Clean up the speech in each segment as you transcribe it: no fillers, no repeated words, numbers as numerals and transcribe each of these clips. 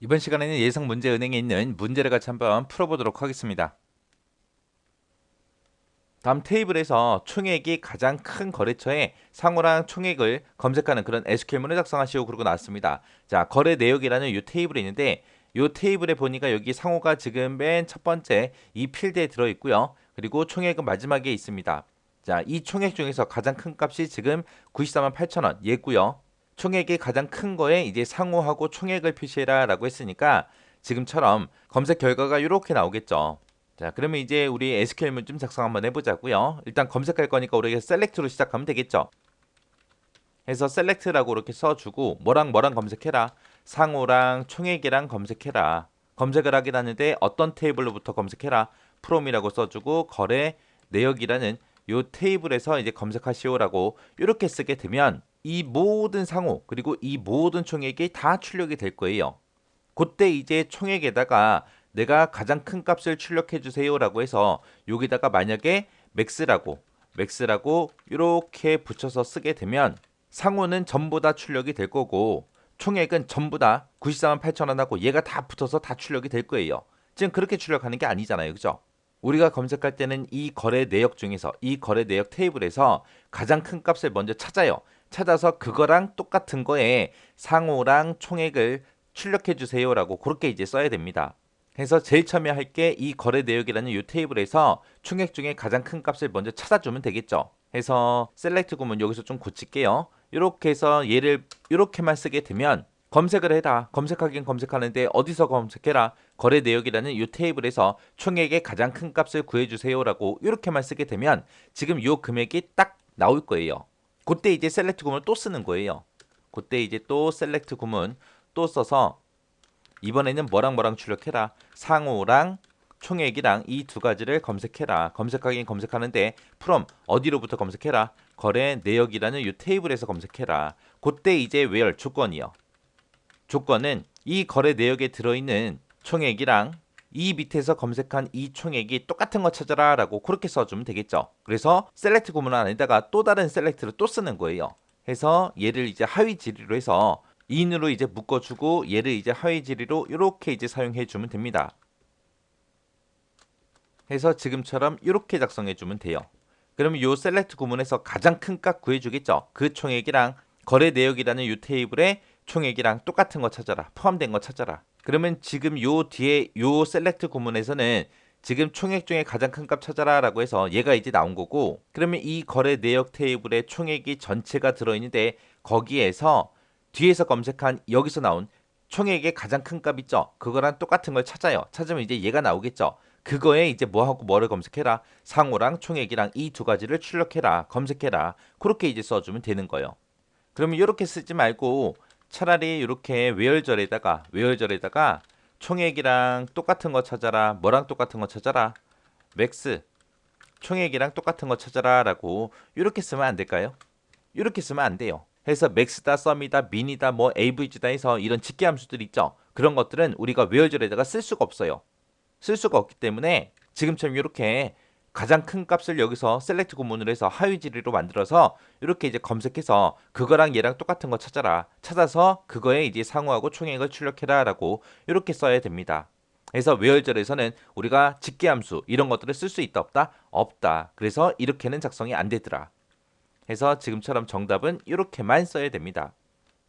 이번 시간에는 예상 문제 은행에 있는 문제를 같이 한번 풀어보도록 하겠습니다. 다음 테이블에서 총액이 가장 큰 거래처의 상호랑 총액을 검색하는 그런 SQL문을 작성하시오 그러고 나왔습니다. 자, 거래 내역이라는 이 테이블이 있는데 이 테이블에 보니까 여기 상호가 지금 맨 첫 번째 이 필드에 들어있고요. 그리고 총액은 마지막에 있습니다. 자, 이 총액 중에서 가장 큰 값이 지금 94만 8천 원 얘고요. 총액이 가장 큰 거에 이제 상호하고 총액을 표시해라 라고 했으니까 지금처럼 검색 결과가 이렇게 나오겠죠. 자, 그러면 이제 우리 SQL문 좀 작성 한번 해보자고요. 일단 검색할 거니까 우리가 셀렉트로 시작하면 되겠죠. 해서 셀렉트라고 이렇게 써주고 뭐랑 뭐랑 검색해라. 상호랑 총액이랑 검색해라. 검색을 하긴 하는데 어떤 테이블로부터 검색해라. 프롬이라고 써주고 거래 내역이라는 요 테이블에서 이제 검색하시오라고 이렇게 쓰게 되면 이 모든 상호 그리고 이 모든 총액이 다 출력이 될 거예요. 그때 이제 총액에다가 내가 가장 큰 값을 출력해 주세요라고 해서 여기다가 만약에 맥스라고 이렇게 붙여서 쓰게 되면 상호는 전부 다 출력이 될 거고 총액은 전부 다 94만 8천 원하고 얘가 다 붙어서 다 출력이 될 거예요. 지금 그렇게 출력하는 게 아니잖아요. 그죠? 우리가 검색할 때는 이 거래 내역 중에서 이 거래 내역 테이블에서 가장 큰 값을 먼저 찾아요. 찾아서 그거랑 똑같은 거에 상호랑 총액을 출력해 주세요라고 그렇게 이제 써야 됩니다. 그래서 제일 처음에 할 게 이 거래 내역이라는 이 테이블에서 총액 중에 가장 큰 값을 먼저 찾아주면 되겠죠. 해서 셀렉트 구문 여기서 좀 고칠게요. 이렇게 해서 얘를 이렇게만 쓰게 되면 검색을 해라. 검색하긴 검색하는데 어디서 검색해라. 거래 내역이라는 이 테이블에서 총액의 가장 큰 값을 구해주세요라고 이렇게만 쓰게 되면 지금 이 금액이 딱 나올 거예요. 그때 이제 셀렉트 구문을 또 쓰는 거예요. 그때 이제 또 셀렉트 구문 또 써서 이번에는 뭐랑 뭐랑 출력해라. 상호랑 총액이랑 이 두 가지를 검색해라. 검색하긴 검색하는데 from 어디로부터 검색해라. 거래 내역이라는 이 테이블에서 검색해라. 그때 이제 where 조건이요. 조건은 이 거래 내역에 들어있는 총액이랑 이 밑에서 검색한 이 총액이 똑같은 거 찾아라 라고 그렇게 써주면 되겠죠. 그래서 셀렉트 구문 안에다가 또 다른 셀렉트를 또 쓰는 거예요. 해서 얘를 이제 하위 지리로 해서 인으로 이제 묶어주고 얘를 이제 하위 지리로 이렇게 이제 사용해 주면 됩니다. 해서 지금처럼 이렇게 작성해 주면 돼요. 그러면 요 셀렉트 구문에서 가장 큰 값 구해주겠죠. 그 총액이랑 거래 내역이라는 요 테이블에 총액이랑 똑같은 거 찾아라. 포함된 거 찾아라. 그러면 지금 요 뒤에 요 셀렉트 구문에서는 지금 총액 중에 가장 큰 값 찾아라 라고 해서 얘가 이제 나온 거고 그러면 이 거래 내역 테이블에 총액이 전체가 들어있는데 거기에서 뒤에서 검색한 여기서 나온 총액의 가장 큰 값 있죠. 그거랑 똑같은 걸 찾아요. 찾으면 이제 얘가 나오겠죠. 그거에 이제 뭐하고 뭐를 검색해라. 상호랑 총액이랑 이 두 가지를 출력해라. 검색해라. 그렇게 이제 써주면 되는 거예요. 그러면 이렇게 쓰지 말고 차라리 이렇게 외열절에다가 총액이랑 똑같은 거 찾아라. 뭐랑 똑같은 거 찾아라. 맥스 총액이랑 똑같은 거 찾아라 라고 이렇게 쓰면 안 될까요? 이렇게 쓰면 안 돼요. 해서 맥스다, 썸이다, 민이다, 뭐 avg다 해서 이런 직계 함수들 있죠. 그런 것들은 우리가 외열절에다가 쓸 수가 없어요. 쓸 수가 없기 때문에 지금처럼 이렇게 가장 큰 값을 여기서 셀렉트 구문으로 해서 하위 지리로 만들어서 이렇게 이제 검색해서 그거랑 얘랑 똑같은 거 찾아라. 찾아서 그거에 이제 상호하고 총액을 출력해라라고 이렇게 써야 됩니다. 그래서 외열절에서는 우리가 직계함수 이런 것들을 쓸 수 있다 없다? 없다. 그래서 이렇게는 작성이 안 되더라. 해서 지금처럼 정답은 이렇게만 써야 됩니다.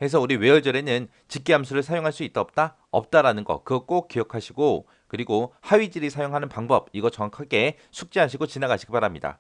해서 우리 외열절에는 직계함수를 사용할 수 있다 없다? 없다라는 거 그거 꼭 기억하시고 그리고 하위질이 사용하는 방법 이거 정확하게 숙지하시고 지나가시기 바랍니다.